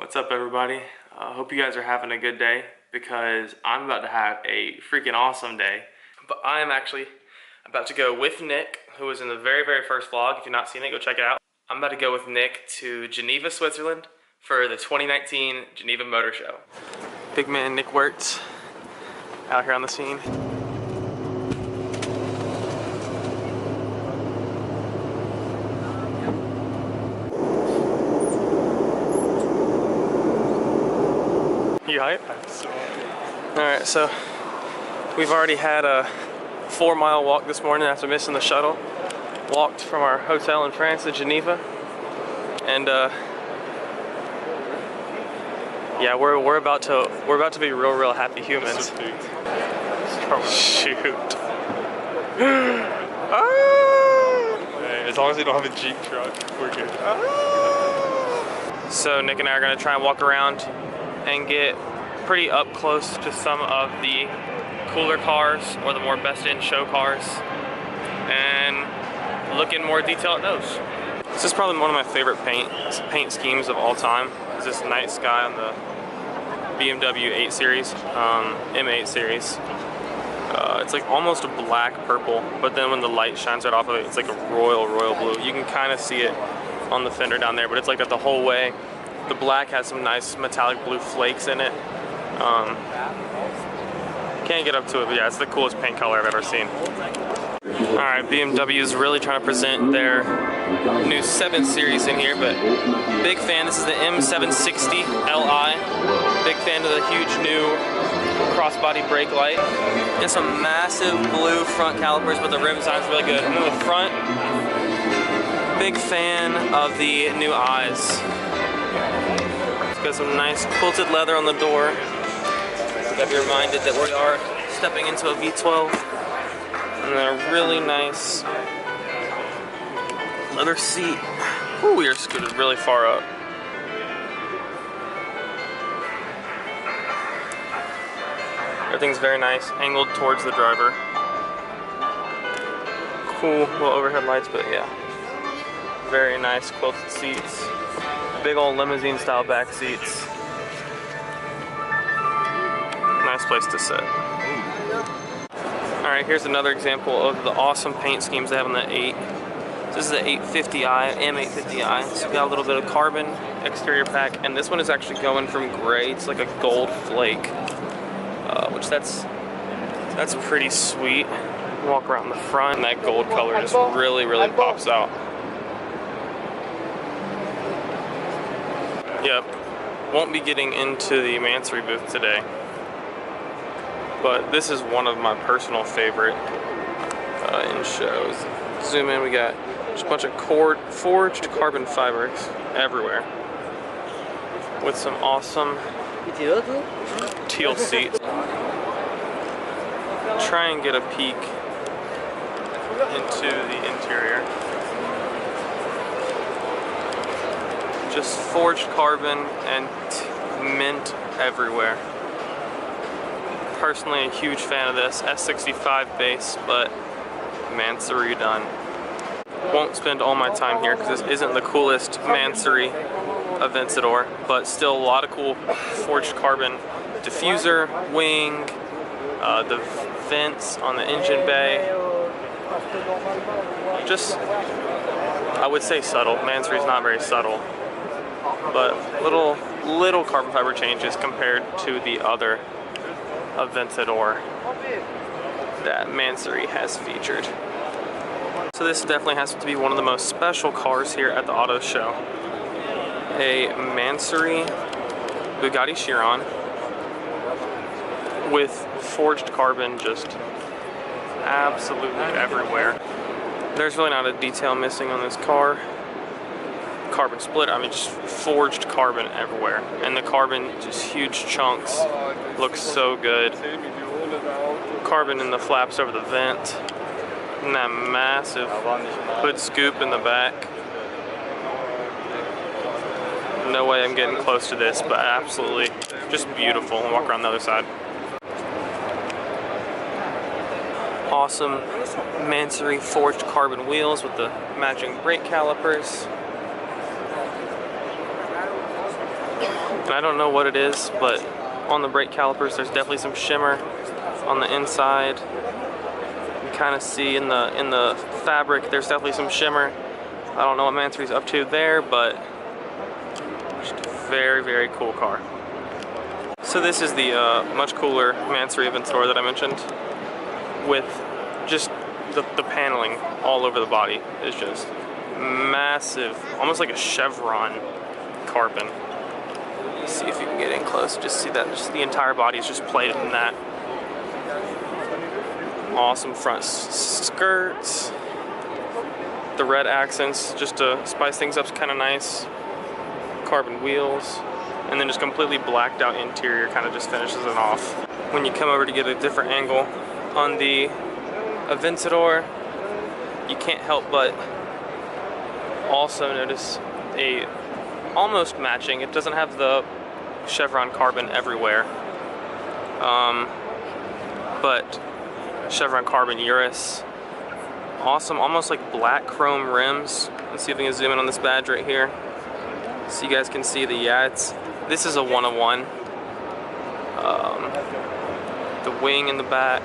What's up, everybody? Hope you guys are having a good day because I'm about to have a freaking awesome day. But I am actually about to go with Nick, who was in the very first vlog. If you've not seen it, go check it out. I'm about to go with Nick to Geneva, Switzerland for the 2019 Geneva Motor Show. Big man Nick Wirtz out here on the scene. You hype? Alright, so we've already had a 4-mile walk this morning after missing the shuttle. Walked from our hotel in France to Geneva. And yeah, we're about to be real happy humans. Oh, shoot. Hey, as long as we don't have a Jeep truck, we're good. So Nick and I are gonna try and walk around and get pretty up close to some of the cooler cars or the more best in show cars and look in more detail at those. This is probably one of my favorite paint schemes of all time. Is this night sky on the BMW 8 Series, M8 Series. It's like almost a black purple, but then when the light shines right off of it, it's like a royal blue. You can kind of see it on the fender down there, but it's like that the whole way. The black has some nice metallic blue flakes in it. Can't get up to it, but yeah, it's the coolest paint color I've ever seen. Alright, BMW is really trying to present their new 7 Series in here, but big fan. This is the M760 Li. Big fan of the huge new crossbody brake light. And some massive blue front calipers, but the rim design's really good. And then the front, big fan of the new eyes. Got some nice quilted leather on the door. You gotta be reminded that we are stepping into a V12. And then a really nice leather seat. Ooh, we are scooted really far up. Everything's very nice, angled towards the driver. Cool little overhead lights, but yeah. Very nice quilted seats. Big old limousine style back seats. Nice place to sit. Alright, here's another example of the awesome paint schemes they have on the 8. This is the 850i, M850i. So we got a little bit of carbon exterior pack, and this one is actually going from gray to like a gold flake, which that's pretty sweet. Walk around the front, and that gold color just really pops out. Yep, won't be getting into the Mansory booth today, but this is one of my personal favorite in shows. Zoom in, we got just a bunch of forged carbon fibers everywhere with some awesome teal seats. Try and get a peek into the interior. Just forged carbon and mint everywhere. Personally, a huge fan of this S65 base, but Mansory done. Won't spend all my time here because this isn't the coolest Mansory Aventador, but still a lot of cool forged carbon diffuser, wing, the vents on the engine bay. Just, I would say subtle. Mansory's not very subtle, but little carbon fiber changes compared to the other Aventador that Mansory has featured. So this definitely has to be one of the most special cars here at the auto show. A Mansory Bugatti Chiron with forged carbon just absolutely everywhere. There's really not a detail missing on this car. Carbon split, I mean just forged carbon everywhere. And the carbon, just huge chunks, looks so good. Carbon in the flaps over the vent. And that massive hood scoop in the back. No way I'm getting close to this, but absolutely just beautiful. I'll walk around the other side. Awesome Mansory forged carbon wheels with the matching brake calipers. And I don't know what it is, but on the brake calipers there's definitely some shimmer on the inside. You kind of see in the fabric there's definitely some shimmer. I don't know what Mansory's up to there, but just a very, very cool car. So this is the much cooler Mansory Aventador that I mentioned, with just the paneling all over the body is just massive, almost like a chevron carbon. Let's see if you can get in close. Just see that, just the entire body is just plated in that. Awesome front skirts. The red accents, just to spice things up, is kind of nice. Carbon wheels. And then just completely blacked out interior kind of just finishes it off. When you come over to get a different angle on the Aventador, you can't help but also notice a almost matching. It doesn't have the chevron carbon everywhere, but chevron carbon Urus. Awesome, almost like black chrome rims. Let's see if we can zoom in on this badge right here, so you guys can see the this is a 101. The wing in the back.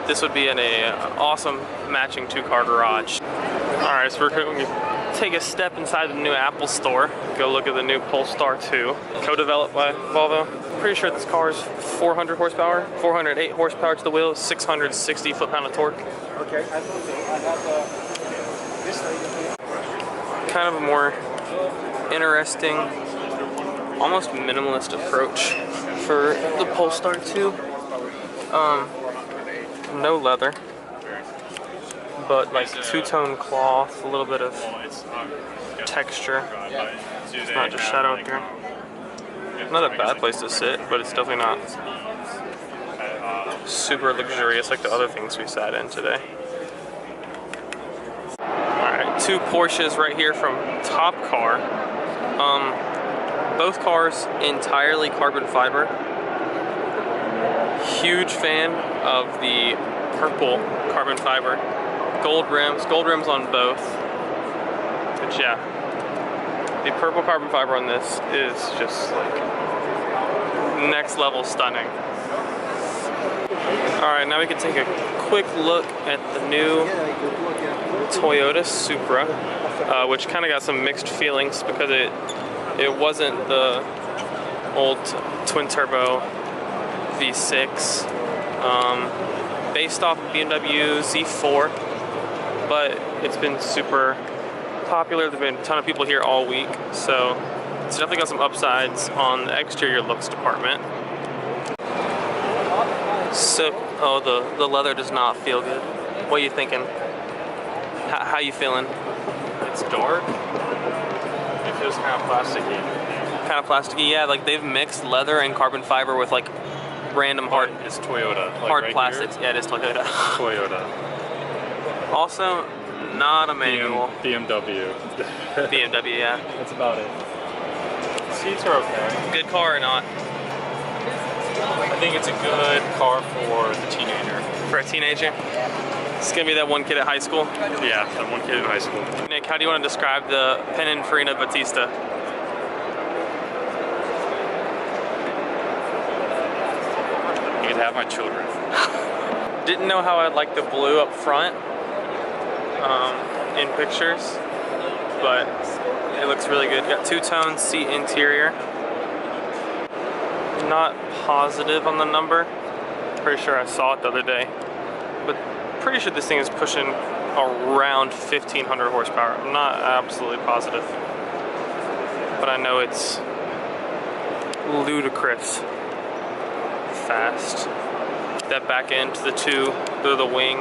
This would be in a awesome matching two-car garage. All right, so we're going to take a step inside the new Apple store. Go look at the new Polestar 2, co-developed by Volvo. Pretty sure this car is 400 horsepower, 408 horsepower to the wheels, 660 foot-pound of torque. Okay, I have this thing. Kind of a more interesting, almost minimalist approach for the Polestar 2. No leather, but like two-tone cloth, a little bit of texture. It's not just shadow up here. Not a bad place to sit, but it's definitely not super luxurious like the other things we sat in today. Alright, two Porsches right here from Top Car. Both cars entirely carbon fiber. Huge fan of the purple carbon fiber. Gold rims on both. But yeah, the purple carbon fiber on this is just like next level stunning. Alright, now we can take a quick look at the new Toyota Supra, which kind of got some mixed feelings because it wasn't the old twin turbo V6, based off of BMW Z4, but it's been super popular. There've been a ton of people here all week, so it's definitely got some upsides on the exterior looks department. So, oh, the leather does not feel good. What are you thinking? How you feeling? It's dark. It feels kind of plasticky. Kind of plasticky, yeah. Like they've mixed leather and carbon fiber with like random hard. It's Toyota. Like hard right plastics. Here? Yeah, it is Toyota. Toyota. Also, not a manual. BMW. BMW, yeah. That's about it. Seats are okay. Good car or not? I think it's a good car for the teenager. For a teenager? It's gonna be that one kid at high school? Yeah, that one kid in high school. Nick, how do you want to describe the Pininfarina Battista? You could have my children. Didn't know how I'd like the blue up front in pictures, but it looks really good. Got two-tone seat interior. Not positive on the number. Pretty sure I saw it the other day, but pretty sure this thing is pushing around 1,500 horsepower. I'm not absolutely positive, but I know it's ludicrous fast. That back end to the wing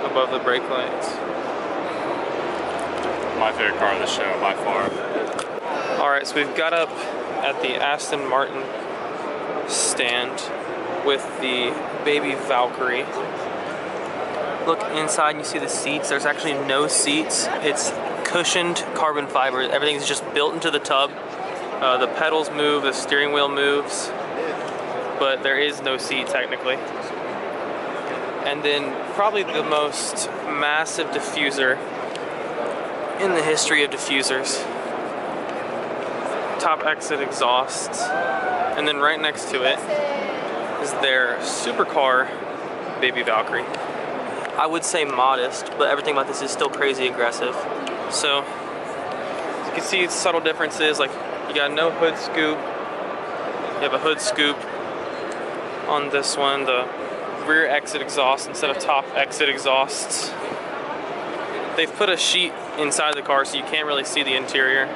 above the brake lights. My favorite car of the show, by far. Alright, so we've got up at the Aston Martin stand with the baby Valkyrie. Look inside and you see the seats. There's actually no seats. It's cushioned carbon fiber. Everything's just built into the tub. The pedals move, the steering wheel moves, but there is no seat technically. And then probably the most massive diffuser in the history of diffusers. top exit exhausts. And then right next to it is their supercar Baby Valkyrie. I would say modest, but everything about this is still crazy aggressive. So you can see subtle differences, like you got no hood scoop. You have a hood scoop on this one, the rear exit exhaust instead of top exit exhausts. They've put a sheet inside the car so you can't really see the interior.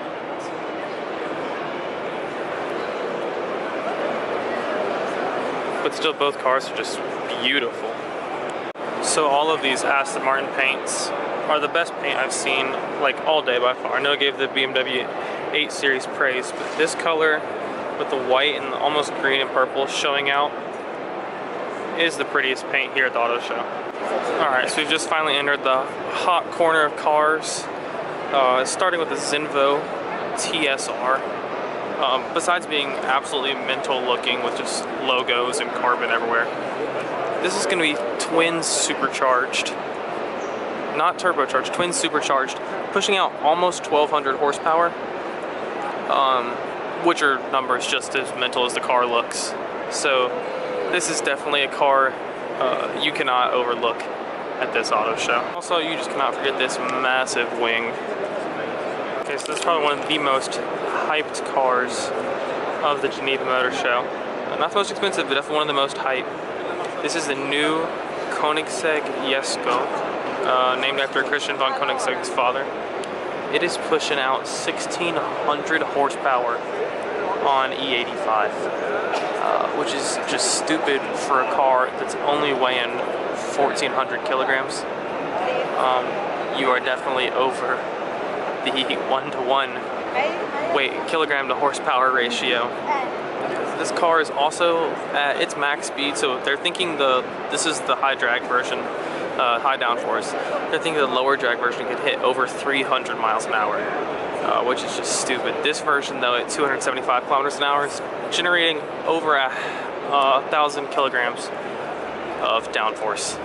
But still, both cars are just beautiful. So all of these Aston Martin paints are the best paint I've seen like all day by far. I know I gave the BMW 8 Series praise, but this color with the white and almost green and purple showing out is the prettiest paint here at the auto show. Alright, so we've just finally entered the hot corner of cars, starting with the Zenvo TSR. Besides being absolutely mental looking with just logos and carbon everywhere, this is going to be twin supercharged, not turbocharged, twin supercharged, pushing out almost 1,200 horsepower, which are numbers just as mental as the car looks. So this is definitely a car you cannot overlook at this auto show. Also, you just cannot forget this massive wing. Okay, so this is probably one of the most hyped cars of the Geneva Motor Show. Not the most expensive, but definitely one of the most hyped. This is the new Koenigsegg Jesko, named after Christian von Koenigsegg's father. It is pushing out 1,600 horsepower on E85, which is just stupid for a car that's only weighing 1,400 kilograms. You are definitely over the 1-to-1 weight kilogram to horsepower ratio. This car is also at its max speed, so they're thinking this is the high drag version, high downforce. They're thinking the lower drag version could hit over 300 miles an hour, which is just stupid. This version, though, at 275 kilometers an hour, is generating over 1,000 kilograms of downforce.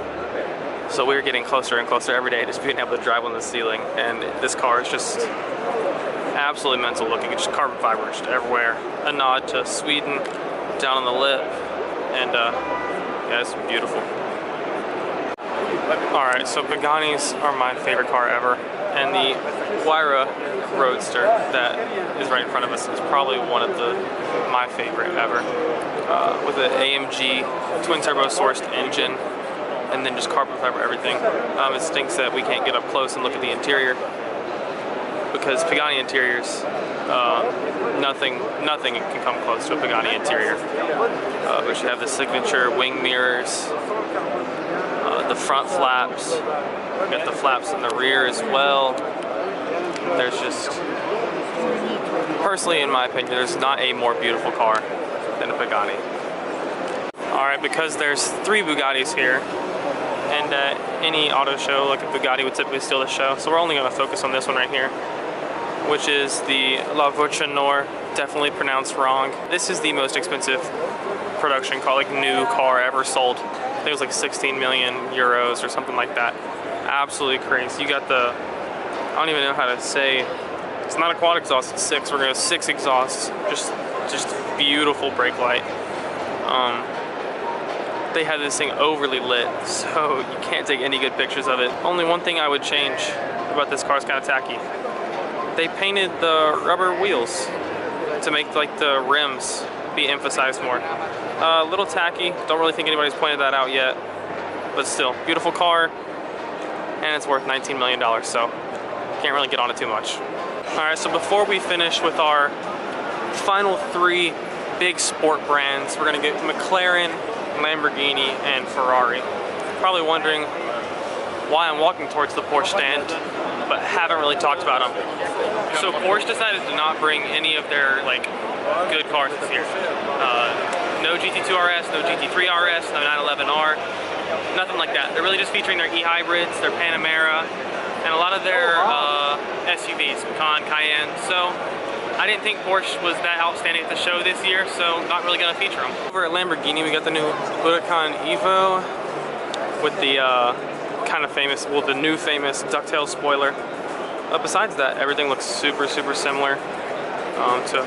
So we're getting closer and closer every day, just being able to drive on the ceiling, and this car is just absolutely mental looking. It's just carbon fiber just everywhere. A nod to Sweden down on the lip, and yeah, it's beautiful. Alright, so Pagani's are my favorite car ever, and the Huayra Roadster that is right in front of us is probably one of my favorite ever. With an AMG twin turbo sourced engine, and then just carbon fiber everything. It stinks that we can't get up close and look at the interior, because Pagani interiors, nothing can come close to a Pagani interior. But you have the signature wing mirrors, the front flaps, you got the flaps in the rear as well. There's just, personally in my opinion, there's not a more beautiful car than a Pagani. Alright, because there's 3 Bugattis here, and at any auto show, like a Bugatti would typically steal the show, so we're only going to focus on this one right here, which is the La Voiture Noire, definitely pronounced wrong. This is the most expensive production car, like new car ever sold. I think it was like 16 million euros or something like that. Absolutely crazy. You got the, I don't even know how to say, it's not a quad exhaust, it's 6. We're going to 6 exhausts, just beautiful brake light. They had this thing overly lit, so you can't take any good pictures of it. Only one thing I would change about this car is kind of tacky. They painted the rubber wheels to make like the rims be emphasized more. A little tacky, don't really think anybody's pointed that out yet, but still, beautiful car, and it's worth $19 million, so can't really get on it too much. Alright, so before we finish with our final 3 big sport brands, we're gonna get McLaren, Lamborghini, and Ferrari. Probably wondering why I'm walking towards the Porsche stand, but haven't really talked about them. So Porsche decided to not bring any of their like good cars this year. No GT2 RS, no GT3 RS, no 911R, nothing like that. They're really just featuring their e-hybrids, their Panamera, and a lot of their SUVs, Macan, Cayenne. So I didn't think Porsche was that outstanding at the show this year, so not really gonna feature them. Over at Lamborghini, we got the new Huracan Evo with the kind of famous, well, the new famous ducktail spoiler. Besides that, everything looks super similar. to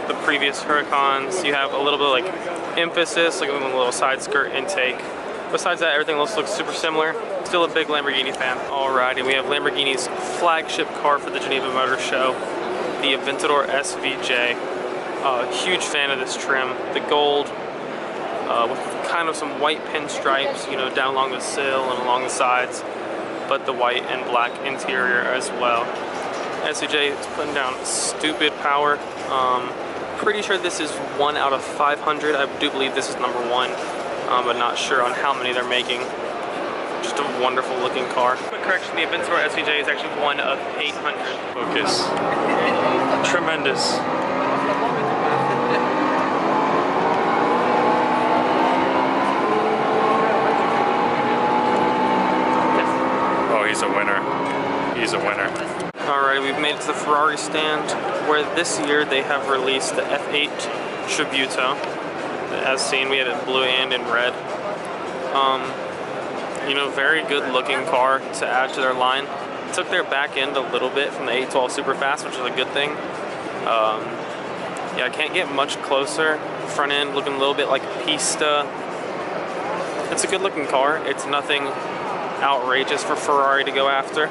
the previous Huracans. You have a little bit of like emphasis, like a little side skirt intake. Besides that, everything else looks super similar. Still a big Lamborghini fan. Alrighty, we have Lamborghini's flagship car for the Geneva Motor Show, the Aventador SVJ. Huge fan of this trim. The gold with kind of some white pinstripes, you know, down along the sill and along the sides, but the white and black interior as well. SVJ is putting down stupid power. Pretty sure this is 1 out of 500. I do believe this is number 1, but not sure on how many they're making. Just a wonderful looking car. Quick correction, the Aventador SVJ is actually 1 of 800. Focus. Tremendous. Oh, he's a winner. He's a winner. Alright, we've made it to the Ferrari stand, where this year they have released the F8 Tributo. As seen, we had it in blue and in red. You know, very good looking car to add to their line. Took their back end a little bit from the 812 Superfast, which is a good thing. Yeah, I can't get much closer. Front end looking a little bit like a Pista. It's a good looking car. It's nothing outrageous for Ferrari to go after,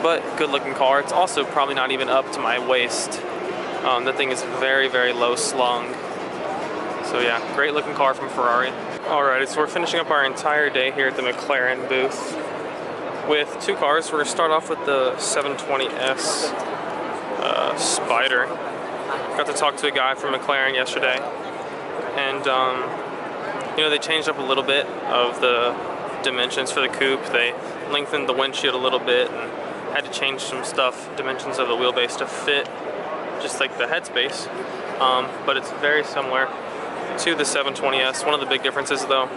but good looking car. It's also probably not even up to my waist. The thing is very, very low slung. So yeah, great looking car from Ferrari. Alrighty, so we're finishing up our entire day here at the McLaren booth with 2 cars. We're gonna start off with the 720S Spider. Got to talk to a guy from McLaren yesterday, and you know, they changed up a little bit of the dimensions for the coupe. They lengthened the windshield a little bit and had to change some stuff, dimensions of the wheelbase to fit just like the headspace. But it's very similar to the 720S. One of the big differences though,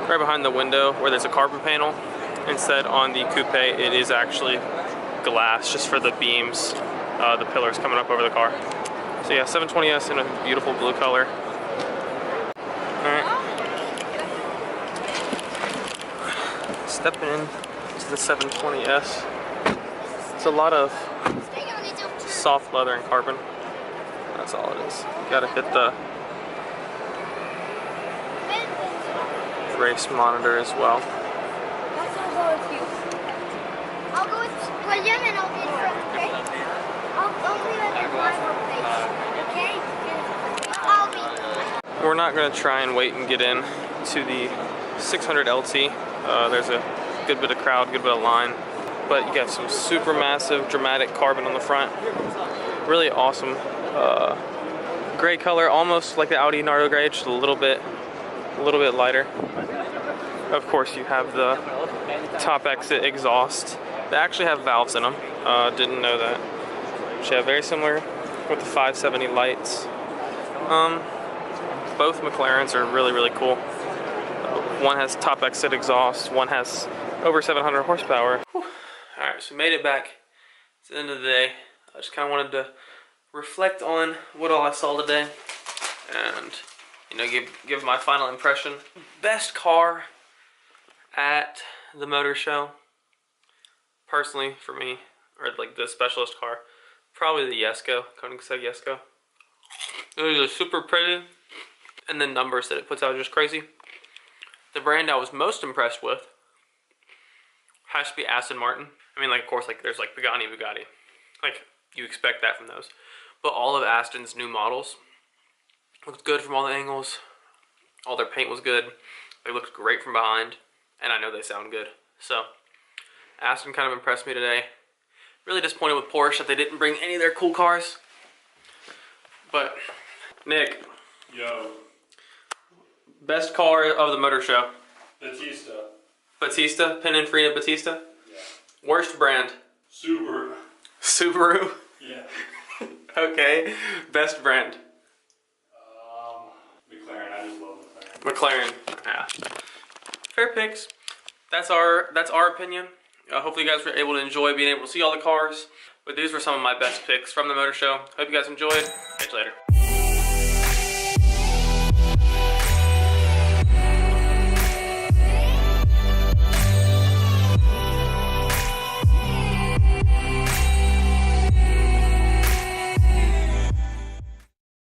right behind the window where there's a carbon panel, instead on the coupe it is actually glass just for the beams, the pillars coming up over the car. So yeah, 720S in a beautiful blue color. Alright. Stepping in to the 720S. It's a lot of soft leather and carbon. That's all it is. You gotta hit the race monitor as well. I'll go with William and I'll be in front, okay? I'll be like in my place, okay? I'll be. We're not gonna try and wait and get in to the 600 LT. There's a good bit of crowd, good bit of line, but you got some super massive dramatic carbon on the front. Really awesome. Gray color, almost like the Audi Nardo gray, just a little bit lighter. Of course, you have the top exit exhaust. They actually have valves in them. Didn't know that. Which, yeah, very similar with the 570 lights. Both McLarens are really, really cool. One has top exit exhaust. One has over 700 horsepower. All right, so made it back to the end of the day. I just kind of wanted to reflect on what all I saw today, and you know, give my final impression. Best car at the motor show, personally for me, or like the specialist car, probably the Jesko, Koenigsegg Jesko. It is super pretty, and the numbers that it puts out are just crazy. The brand I was most impressed with has to be Aston Martin. I mean, like, of course, like there's like Pagani, like you expect that from those, but all of Aston's new models looked good from all the angles. All their paint was good. They looked great from behind, and I know they sound good. So Aston kind of impressed me today. Really disappointed with Porsche that they didn't bring any of their cool cars. But Nick, Yo. best car of the motor show. Batista. Pininfarina Batista. Yeah. Worst brand. Subaru. Yeah. Okay. Best brand. McLaren. I just love McLaren. Yeah. Fair picks. That's our opinion. Hopefully you guys were able to enjoy being able to see all the cars. But these were some of my best picks from the motor show. Hope you guys enjoyed. Catch you later.